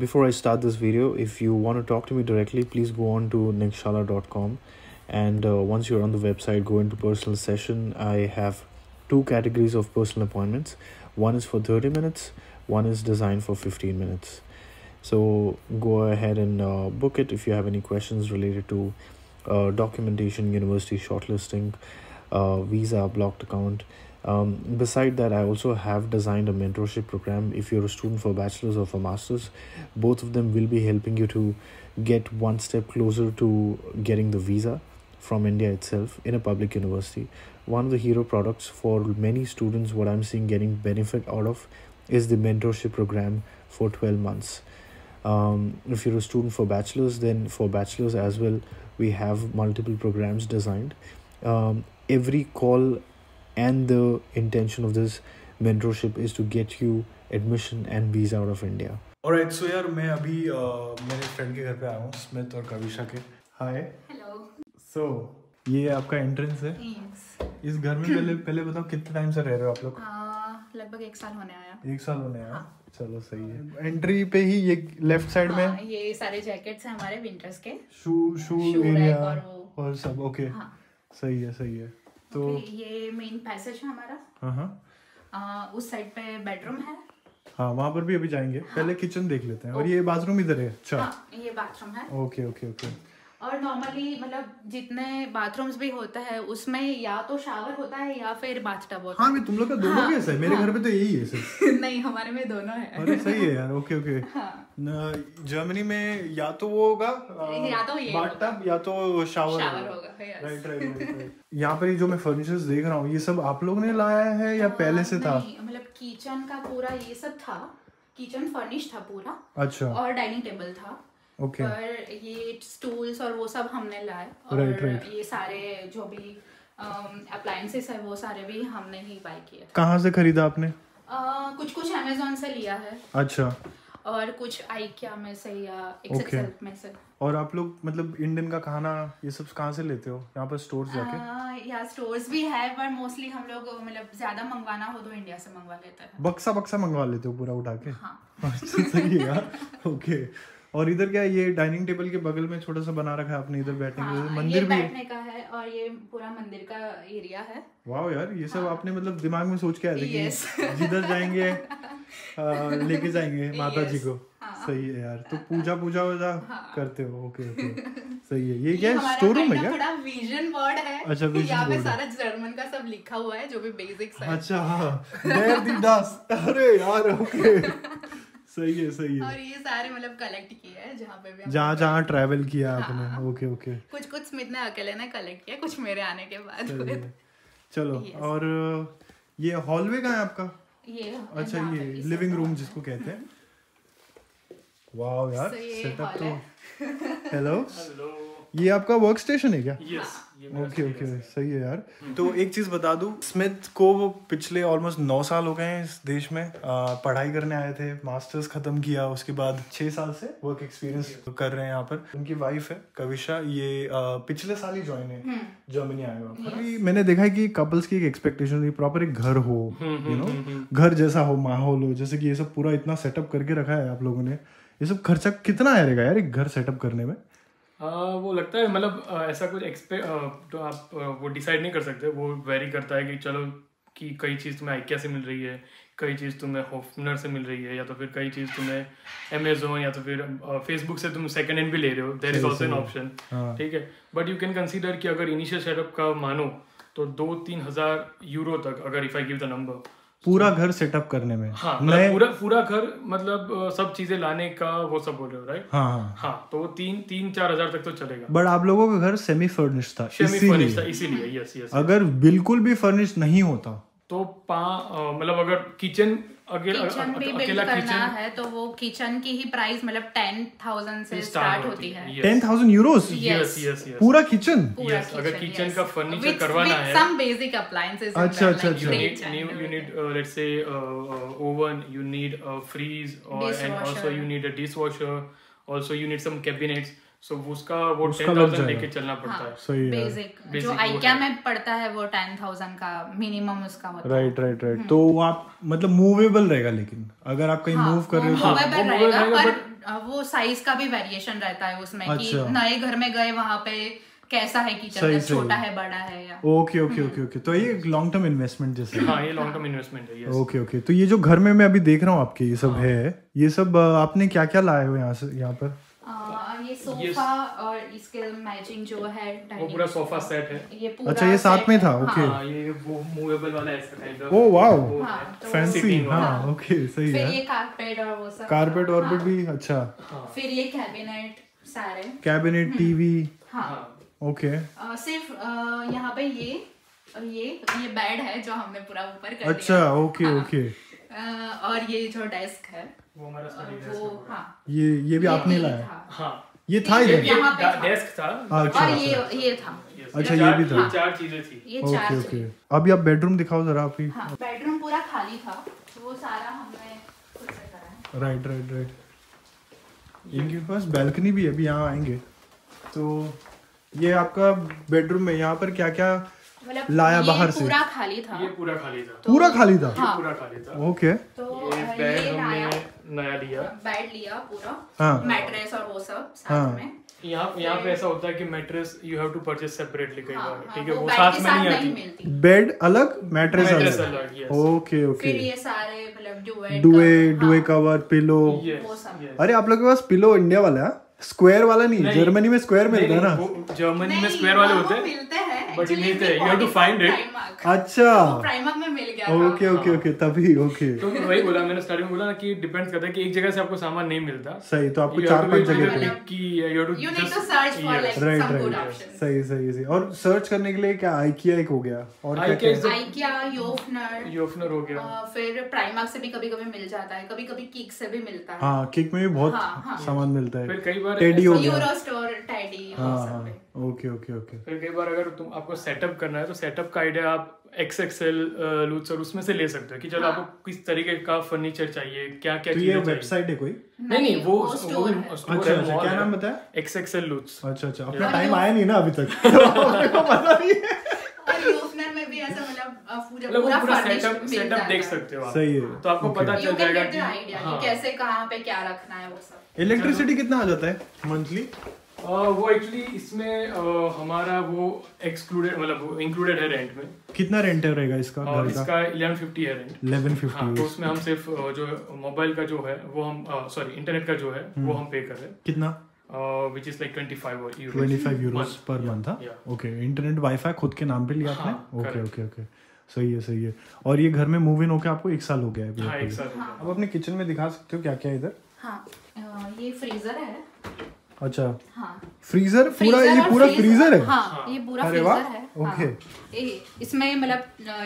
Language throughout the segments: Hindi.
Before I start this video, if you want to talk to me directly, please go on to nickshala.com, and once you're on the website, go into personal session. I have two categories of personal appointments. One is for 30 minutes, one is designed for 15 minutes. So go ahead and book it if you have any questions related to documentation, university shortlisting, visa, blocked account. Beside that, I also have designed a mentorship program. If you're a student for bachelor's or for master's, both of them will be helping you to get one step closer to getting the visa from India itself in a public university. One of the hero products for many students, what I'm seeing getting benefit out of, is the mentorship program for 12 months. If you're a student for bachelor's, then for bachelor's as well, we have multiple programs designed. Every call and the intention of this mentorship is to get you admission and visa out of India. Alright, so यार मैं अभी मेरे फ्रेंड के घर पे आया हूँ, स्मिथ और कविशा के. हाय. हेलो. सो ये आपका एंट्रेंस है. Yes. इस घर में पहले बताओ कितने टाइम से रह रहे हो आप लोग? लगभग 1 साल होने आया. 1 साल होने आया. हाँ. चलो सही है. एंट्री पे ही ये लेफ्ट साइड में ये सारे जैकेट्स हैं हमारे विंटर्स के. शू एरिया और सब. ओके. हाँ. सही है. तो ये मेन पैसेज है हमारा. हाँ. उस साइड पे बेडरूम है. हाँ, वहाँ पर भी अभी जाएंगे. हाँ. पहले किचन देख लेते हैं. और ये बाथरूम इधर है. अच्छा. हाँ, ये बाथरूम है. ओके. और नॉर्मली मतलब जितने बाथरूम्स भी होता है उसमें या तो शावर होता है या फिर बाथटब होता है. हाँ, तुम लोग का दोनों कैसा है? मेरे घर पे तो यही है सिर्फ. नहीं, हमारे में दोनों है. अरे सही है यार. ओके. हाँ. जर्मनी में या तो वो होगा या तो ये बाथटब या तो शावर होगा. राइट. यहाँ पर जो मैं फर्नीचर्स देख रहा हूँ, ये सब आप लोग ने लाया है या पहले से था? मतलब किचन का पूरा ये सब था. किचन फर्निश था पूरा. अच्छा. और डाइनिंग टेबल था. ओके. पर ये स्टूल्स और वो सब हमने लाए. और राइट. ये सारे जो भी अप्लायंसेस है वो सारे भी हमने ही बाय किए. कहाँ से खरीदा आपने? कुछ अमेज़न से लिया है. अच्छा. और कुछ आइकिया में से या एक्सेल में से. और आप लोग मतलब इंडियन का खाना ये सब कहाँ से लेते हो? यहाँ पर स्टोर्स जाके? या स्टोर्स भी है, पर मोस्टली हम लोग मतलब ज्यादा मंगवाना हो तो इंडिया से मंगवा लेते हैं. बक्सा मंगवा लेते हो पूरा उठा के? हाँ. सही है यार. ओके. और इधर क्या, ये डाइनिंग टेबल के बगल में छोटा सा बना रखा है आपने इधर बैठने के लिए? मंदिर भी बैठने का है और ये पूरा मंदिर का एरिया है. वाह यार, ये सब आपने मतलब दिमाग में सोच के आए थे कि जिधर जाएंगे लेके जाएंगे माता जी को. सही है यार. तो पूजा करते हो? ओके. सही है. ये क्या है, स्टोर रूम है क्या? थोड़ा विजन बोर्ड है. अच्छा, यहाँ पे सारा जर्मन का सब लिखा हुआ है जो भी बेसिक्स है. अच्छा. हाँ. देयर दी डस. अरे यार. ओके. सही है. और ये सारे मतलब कलेक्ट किए हैं जहाँ पे भी जहाँ ट्रैवल किया आपने. ओके. कुछ स्मिथ ने अकेले ने कलेक्ट किया, कुछ मेरे आने के बाद. चलो. और ये हॉलवे का है आपका? ये अच्छा, ये लिविंग रूम जिसको कहते हैं. वाह यार, सेटअप तो. हेलो. ये आपका वर्क स्टेशन है क्या? यस. ओके. सही है यार. तो एक चीज बता दूं, स्मिथ को पिछले ऑलमोस्ट 9 साल हो गए हैं इस देश में. पढ़ाई करने आए थे, मास्टर्स खत्म किया, उसके बाद 6 साल से वर्क एक्सपीरियंस कर रहे हैं यहाँ पर. उनकी वाइफ है कविशा, ये पिछले साल ही ज्वाइन है जर्मनी आए हुए. मैंने देखा है कि कपल्स की एक एक्सपेक्टेशन है प्रॉपर एक घर हो, यू नो, घर जैसा हो, माहौल हो. जैसे कि ये सब पूरा इतना सेटअप करके रखा है आप लोगों ने. ये सब खर्चा कितना आएगा यार एक घर सेटअप करने में? वो लगता है मतलब ऐसा कुछ तो आप वो डिसाइड नहीं कर सकते. वो वेरी करता है कि चलो कि कई चीज़ तुम्हें आइकिया से मिल रही है, कई चीज़ तुम्हें होफनर से मिल रही है, या तो फिर कई चीज़ तुम्हें अमेजोन या तो फिर फेसबुक से तुम सेकंड हैंड भी ले रहे हो. There is also an option. ठीक है. बट यू कैन कंसीडर कि अगर इनिशियल सेटअप का मानो तो 2-3 हज़ार यूरो तक, अगर if I give the number, पूरा घर सेटअप करने में. हाँ, मतलब पूरा घर मतलब सब चीजें लाने का वो सब बोल रहे हो, राइट? हाँ. तो 3-4 हजार तक तो चलेगा. बट आप लोगों का घर सेमी फर्निश्ड था, इसीलिए. यस. अगर बिल्कुल भी फर्निश्ड नहीं होता तो मतलब अगर किचन अकेला किचन है तो वो किचन की ही प्राइस मतलब 10,000 से स्टार्ट होती है. 10,000 यूरोस? यस. पूरा किचन? यस. अगर किचन का फर्नीचर करवाना है, some basic appliances. अच्छा. You need let's say oven, you need a freeze, and also you need a dishwasher, also you need some cabinets. So उसका वो 10,000 लेके चलना पड़ता है. सही है. बेसिक जो आइकिया में पड़ता है वो 10,000 का मिनिमम उसका होता है. राइट. तो आप मतलब मूवेबल रहेगा, लेकिन अगर आप कहीं मूव कर रहे हो मूवेबल रहेगा, पर वो साइज का भी वेरिएशन रहता है उसमें कि अच्छा। नए घर में गए वहां पे कैसा है किचन, सही, मतलब सही। छोटा है बड़ा है या ओके ओके ओके ओके, तो ये लॉन्ग टर्म इन्वेस्टमेंट जैसे। हाँ, ये लॉन्ग टर्म इन्वेस्टमेंट है। ओके ओके, तो ये जो घर में मैं अभी देख रहा हूँ आपके ये सब है, ये सब आपने क्या क्या लाए हो यहाँ से यहाँ पर? ये सोफा और इसके मैचिंग जो है वो डाइनिंग पूरा सोफा सेट है। ये पूरा अच्छा, ये साथ set में है। था, हाँ, ओके। हाँ, ये वो मूवेबल वाला ऐसा टाइप का। ओह वाओ, हाँ, तो फैंसी। sitting वाला। हाँ ओके, सही फिर है। ये कारपेट और वो सब, कारपेट ऑर्बिट भी, अच्छा। फिर ये कैबिनेट सारे, कैबिनेट, टीवी, हाँ। ओके। सिर्फ यहाँ पे ये बेड है जो हमने पूरा ऊपर कर अच्छा, दिया। ओके हाँ। ओके। और ये जो डेस्क है वो हमारा स्टडी डेस्क वो, है। हाँ, ये भी आपने भी लाया? था। हाँ, ये था ये इधर? यहाँ पे था। डेस्क था। अच्छा, और अच्छा। ये था, अच्छा, ये भी था। चार चीजें थी। ये ओके चार ओके, थे। अभी आप बेडरूम दिखाओ जरा आप ही। हाँ, बेडरूम पूरा खाली था, वो सारा हमने खुद से करा है। Right right right. इनके पास बैल्कनी भी है, अभी यहाँ आएंगे। तो ये आपका बेडरूम में यहाँ पर क्या क्या मतलब लाया ये बाहर से? पूरा खाली था। ये पूरा खाली था। पूरा खाली था? हाँ। पूरा खाली था। ओके। तो ये बेड ये लाया, हमने नया लिया। बेड लिया पूरा, हाँ। मैट्रेस और वो सब साथ हाँ। में। यहाँ पे ऐसा होता है कि mattress you have to purchase separately कई हाँ, बार, हाँ, ठीक है, वो बेड साथ के में नहीं नहीं आती। मिलती। बेड अलग, मैट्रेस मैट्रेस अलग। अलग, yes। Okay okay. फिर ये सारे मतलब डुए कवर, पिलो। Yes, वो सब। yes। अरे आप लोग के पास पिलो इंडिया वाला है, स्क्वायर वाला नहीं? नहीं। जर्मनी में स्क्वायर मिलता है ना? वो जर्मनी में स्क्वायर वाले होते हैं, मिलते हैं but actually मिलते हैं, इसमें you have to find it। Primark। अच्छा, वो प्राइमक में मिल गया था। ओके ओके ओके, तभी ओके। तो वही बोला मैंने स्टार्टिंग में बोला ना कि डिपेंड्स करता है कि एक जगह से आपको सामान नहीं मिलता। सही, तो आपको You have to 4-5 be जगह पे। कि you have to You need just- to search for yes। like right some good right, options। सही सही सही। और सर्च करने के लिए क्या आइकिया एक हो गया, और क्या IKEA क्या? IKEA, योफनर, योफनर हो गया। फिर प्राइमक से भी कभी-कभी मिल जाता है, कभी-कभी किक से भी मिलता है। हाँ, किक में भी बहुत हाँ, हाँ। सामान मिलता है। फिर कई बार टेडी हो गया। यूरो स्टोर, टेडी, वो हाँ सब हाँ, पे। Okay okay okay. फिर कई बार अगर तुम आपको सेटअप करना है तो सेटअप का आइडिया आप XXL लूट्स और उसमें से ले सकते हो कि चलो आपको किस तरीके का फर्नीचर चाहिए, क्या क्या तो ये चीजें चाहिए। वेबसाइट है कोई? नहीं, वो स्टोर है। स्टोर अच्छा है, अच्छा, mall क्या है। नाम बताया? XXL loots. अच्छा अच्छा, अपना और टाइम यो- आया नहीं ना अभी तक, तो मेरे को पता नहीं है। और योफनर में भी ऐसा मतलब मतलब वो पूरा furnished सेटअप मिल जाता देख है। सकते हो आप। सही है। तो आपको Okay। पता You चल can जाएगा get the idea कि कि कैसे कहाँ पे क्या रखना है वो सब। इलेक्ट्रिसिटी कितना आ जाता है मंथली? वो एक्चुअली इसमें हमारा वो एक्सक्लूडेड मतलब इंक्लूडेड है रेंट में। कितना रेंट रहेगा इसका और घर का? इसका 1150 है रेंट। 1150। हाँ, तो उसमें हम सिर्फ जो मोबाइल का जो है वो हम सॉरी इंटरनेट का जो है वो हम पे कर रहे हैं, कितना? Which is like 25 euros 25 Euros per month. हाँ, ओके। इंटरनेट वाईफाई खुद के नाम पे लिया आपने? हाँ, ओके correct। ओके ओके, सही है सही है। और ये घर में मूव इन होके आपको 1 साल हो गया है? हाँ, एक साथ हो गया। अब अपने किचन में दिखा सकते हो क्या क्या है इधर? हाँ, ये फ्रीजर है। अच्छा, हाँ, फ्रीजर पूरा, फ्रीजर ये और पूरा फ्रीज- फ्रीजर है? हाँ, ये पूरा अरे फ्रीजर वाह, है। ओके। इसमें मतलब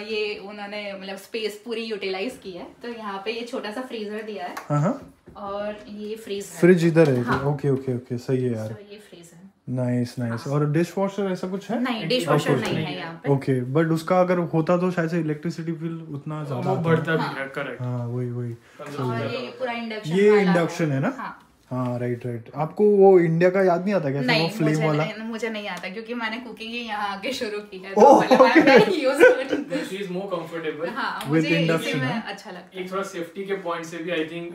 ये उन्होंने मतलब स्पेस पूरी यूटिलाइज की है, तो यहाँ पे ये छोटा सा फ्रीजर दिया है हाँ हाँ, और ये फ्रीज है। फ्रिज इधर है। हाँ। ओके ओके ओके, सही है यार। तो ये फ्रीज है। Nice nice. और डिश वॉशर ऐसा कुछ है? नहीं, डिश वॉशर नहीं है यहाँ पे। ओके, बट उसका अगर होता तो शायद से इलेक्ट्रिसिटी बिल उतना ज्यादा वो आता। बढ़ता भी है, करेक्ट। हाँ वही वही। और ये पूरा इंडक्शन ये वाला इंडक्शन है ना? हाँ। हाँ राइट राइट। आपको वो इंडिया का याद नहीं आता क्या, वो नहीं, फ्लेम वाला? मुझे नहीं आता क्योंकि मैंने कुकिंग ही यहाँ आके शुरू की है, ओह, तो मतलब I'm very used to it. She is more comfortable। हाँ, With मुझे इसी induction, में हाँ? अच्छा लगता है। एक थोड़ा सेफ्टी के पॉइंट से भी आई थिंक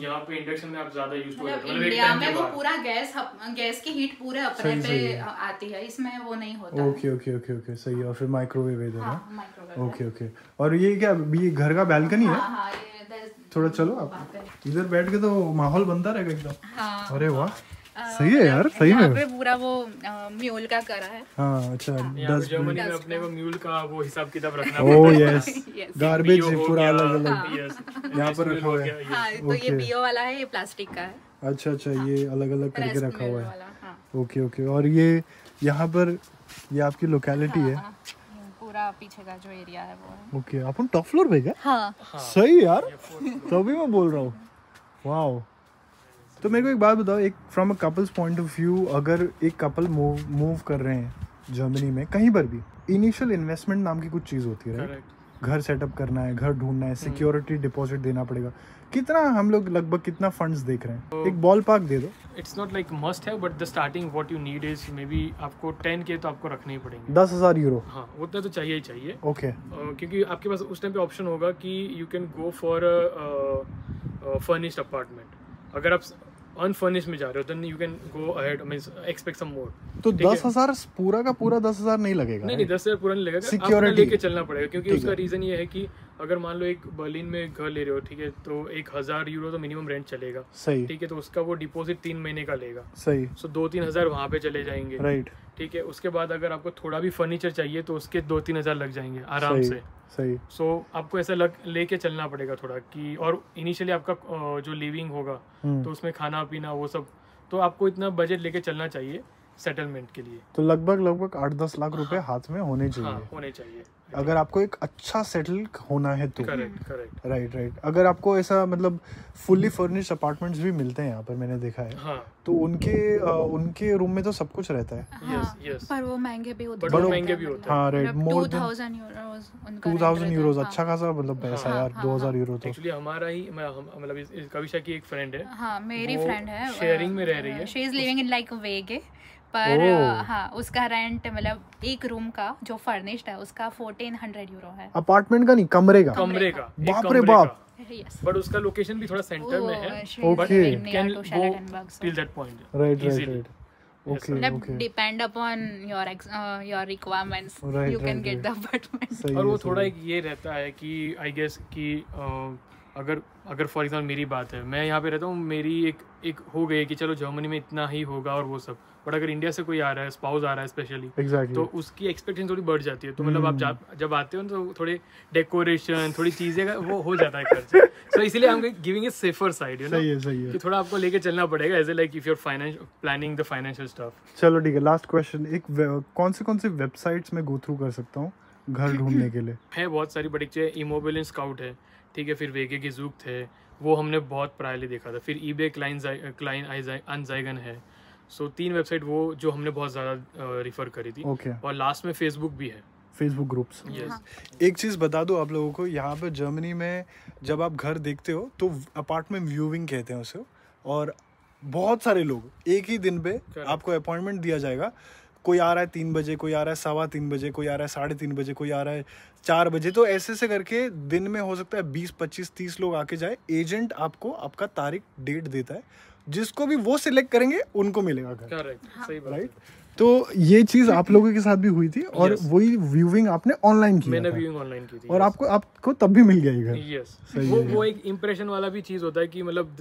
यहाँ पे इंडक्शन में आप ज्यादा यूज हो मतलब जाते हो, मतलब एक इंडिया time में के वो बाद। पूरा गैस की हीट पूरे अपने सही, पे सही है। आती है, इसमें वो नहीं होता। ओके ओके ओके ओके, सही है। और फिर माइक्रोवेव इधर है? हाँ, माइक्रोवेव। Okay okay. और ये क्या, ये घर का बैल्कनी है? हाँ हाँ, ये थोड़ा चलो आप इधर बैठ के तो माहौल बनता रहेगा एकदम। हाँ। अरे वाह, सही है यार, सही यहाँ में। पे पूरा वो म्यूल का करा है। हाँ अच्छा, यहाँ पे 10 जर्मनी में अपने को म्यूल का वो हिसाब किताब रखना oh yes, Yes। Garbage BO हो पूरा गया, अलग अलग yes, यहाँ पर SQL रखा हो हुआ गया, है। yes। हाँ, तो ये Okay। बीओ वाला है, ये प्लास्टिक का है। अच्छा अच्छा, ये अलग अलग करके रेस्ट रखा हुआ मिल है। वाला, हाँ। Okay okay. और ये यहाँ पर ये आपकी लोकेलिटी है? हाँ, ये पूरा पीछे का जो एरिया है वो है। ओके, अपन टॉप फ्लोर पे क्या? हाँ, सही है यार, तभी मैं बोल रहा हूँ। वाओ। तो मेरे को एक बात बताओ, एक from a couples point of view, अगर एक कपल मूव कर रहे हैं जर्मनी में कहीं पर भी, इनिशियल इन्वेस्टमेंट नाम की कुछ चीज़ होती है, राइट? Correct। घर सेटअप करना है, घर ढूंढना है, सिक्योरिटी डिपॉजिट देना पड़ेगा। कितना हम लोग लगभग कितना फंड्स देख रहे हैं? एक बॉल पार्क दे दो। इट्स नॉट लाइक मस्ट है, but the starting what you need is may be आपको 10K तो आपको रखने ही पड़ेंगे। 10,000 यूरो? हाँ, उतना तो चाहिए ही चाहिए। ओके। क्योंकि आपके पास उस टाइम पे ऑप्शन होगा कि you can go for furnished apartment. अगर आप अनफर्निश्ड में जा रहे हो then you can go ahead means expect some more. तो 10,000 पूरा का पूरा 10,000 नहीं लगेगा? नहीं 10,000 पूरा नहीं लगेगा, Security लेके चलना पड़ेगा क्योंकि उसका रीजन ये है कि अगर मान लो एक बर्लिन में घर ले रहे हो, ठीक है, तो 1,000 यूरो तो मिनिमम रेंट चलेगा, सही, ठीक है, तो उसका वो डिपॉजिट 3 महीने का लेगा, सही, सो 2-3 हज़ार वहाँ पे चले जाएंगे, राइट, ठीक है। उसके बाद अगर आपको थोड़ा भी फर्नीचर चाहिए तो उसके 2-3 हज़ार लग जाएंगे आराम से, सही। सो आपको ऐसा लेके चलना पड़ेगा थोड़ा कि, और इनिशियली आपका जो लिविंग होगा तो उसमें खाना पीना वो सब, तो आपको इतना बजट लेके चलना चाहिए सेटलमेंट के लिए। तो लगभग 8-10 लाख रुपए हाथ में होने चाहिए। हाँ, होने चाहिए अगर आपको एक अच्छा सेटल होना है तो। करेक्ट। राइट। अगर आपको ऐसा मतलब फुल्ली फर्निश्ड अपार्टमेंट्स भी मिलते हैं यहाँ पर, मैंने देखा है, हाँ, तो उनके रूम में तो सब कुछ रहता है। हाँ, पर वो महंगे भी होते हैं, महंगे भी होते हैं। हाँ, राइट, मोर देन 2,000 यूरोज, अच्छा खासा मतलब पैसा यार, 2,000 यूरो तो। एक्चुअली हमारा ही मतलब कविशा की एक फ्रेंड है, हाँ, मेरी फ्रेंड है, शेयरिंग में रह रही है, she is living in like वेगे, पर हाँ, उसका रेंट मतलब एक रूम का जो फर्निश्ड है उसका 1,400 यूरो है। अपार्टमेंट का नहीं, कमरे का। बाप रे बाप। बट उसका लोकेशन भी थोड़ा सेंटर में है, okay, can go till that point, right. Okay. Depend upon your requirements, you can get the apartment. और वो थोड़ा एक ये रहता है कि आई गेस कि अगर फॉर एग्जाम्पल मेरी बात है, मैं यहाँ पे रहता हूँ, मेरी एक हो गई है कि चलो जर्मनी में इतना ही होगा और वो सब, बट अगर इंडिया से कोई आ रहा है, स्पाउस आ रहा है स्पेशली, exactly. तो उसकी एक्सपेक्टेशन थोड़ी बढ़ जाती है, तो मतलब आप जब आते हो तो थोड़े डेकोरेशन, थोड़ी चीजें का वो हो जाता है खर्च, सो इसलिए हम गिविंग ए सेफर साइड, सही है कि थोड़ा आपको लेके चलना पड़ेगा as a like if you are planning the financial stuff. चलो ठीक है, लास्ट क्वेश्चन, एक कौन से वेबसाइट्स में गो थ्रू कर सकता हूँ घर ढूंढने के लिए? है बहुत सारी, बट एक इमोबिलियन स्काउट है, ठीक है, फिर वेगे की ज़ूक थे, वो हमने बहुत प्रायली देखा था, फिर ईबे क्लाइन अनजाइगन है, सो 3 वेबसाइट वो जो हमने बहुत ज़्यादा रिफ़र करी थी, और लास्ट में फेसबुक भी है, फेसबुक ग्रुप्स। एक चीज़ बता दो आप लोगों को, यहाँ पे जर्मनी में जब आप घर देखते हो तो अपार्टमेंट व्यूइंग कहते हैं उसे, और बहुत सारे लोग एक ही दिन पे आपको अपॉइंटमेंट दिया जाएगा, कोई आ रहा है 3 बजे, कोई आ रहा है 3:15 बजे, कोई आ रहा है 3:30 बजे, कोई आ रहा है 4 बजे, तो ऐसे करके दिन में हो सकता है 20, 25, 30 लोग आके जाए। एजेंट आपको आपका तारीख डेट देता है, जिसको भी वो सिलेक्ट करेंगे उनको मिलेगा घर। करेक्ट, सही बात, राइट। तो ये चीज आप लोगों के साथ भी हुई थी, और वही व्यूइंग आपने ऑनलाइन की? मैंने व्यूइंग ऑनलाइन की थी, और आपको तब भी मिल गया ये घर? यस, वो एक इंप्रेशन वाला भी चीज होता है कि मतलब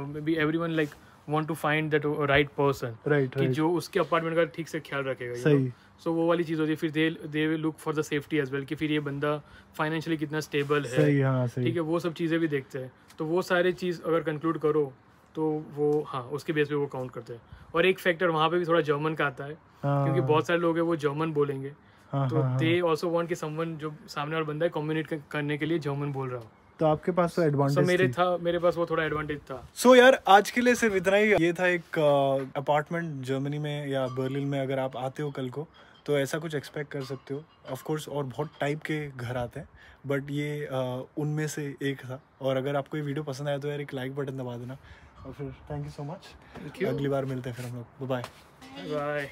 may be everyone like want to find that right person, right. कि जो उसके अपार्टमेंट का ठीक से ख्याल रखेगा, सही, सो वो वाली चीज़ होती है। फिर they will look for the safety as well, कि फिर ये बंदा फाइनेंशियली कितना स्टेबल है, सही, हाँ, सही, ठीक है, वो सब चीज़ें भी देखते हैं, तो वो सारे चीज़ अगर कंक्लूड करो तो वो हाँ उसके बेस पे वो काउंट करते हैं। और एक फैक्टर वहाँ पे भी थोड़ा जर्मन का आता है, क्योंकि बहुत सारे लोग हैं वो जर्मन बोलेंगे, तो दे ऑल्सो वांट कि समवन जो सामने वाला बंदा है कम्युनिकेट करने के लिए जर्मन बोल रहा हो, तो आपके पास तो एडवांटेज मेरे पास वो थोड़ा एडवांटेज था। सो यार आज के लिए सिर्फ इतना ही। ये था एक अपार्टमेंट जर्मनी में या बर्लिन में, अगर आप आते हो कल को तो ऐसा कुछ एक्सपेक्ट कर सकते हो। ऑफ कोर्स और बहुत टाइप के घर आते हैं, बट ये उनमें से एक था। और अगर आपको ये वीडियो पसंद आया तो यार एक लाइक बटन दबा देना, और फिर थैंक यू सो मच। अगली बार मिलते हैं फिर हम लोग। Bye bye.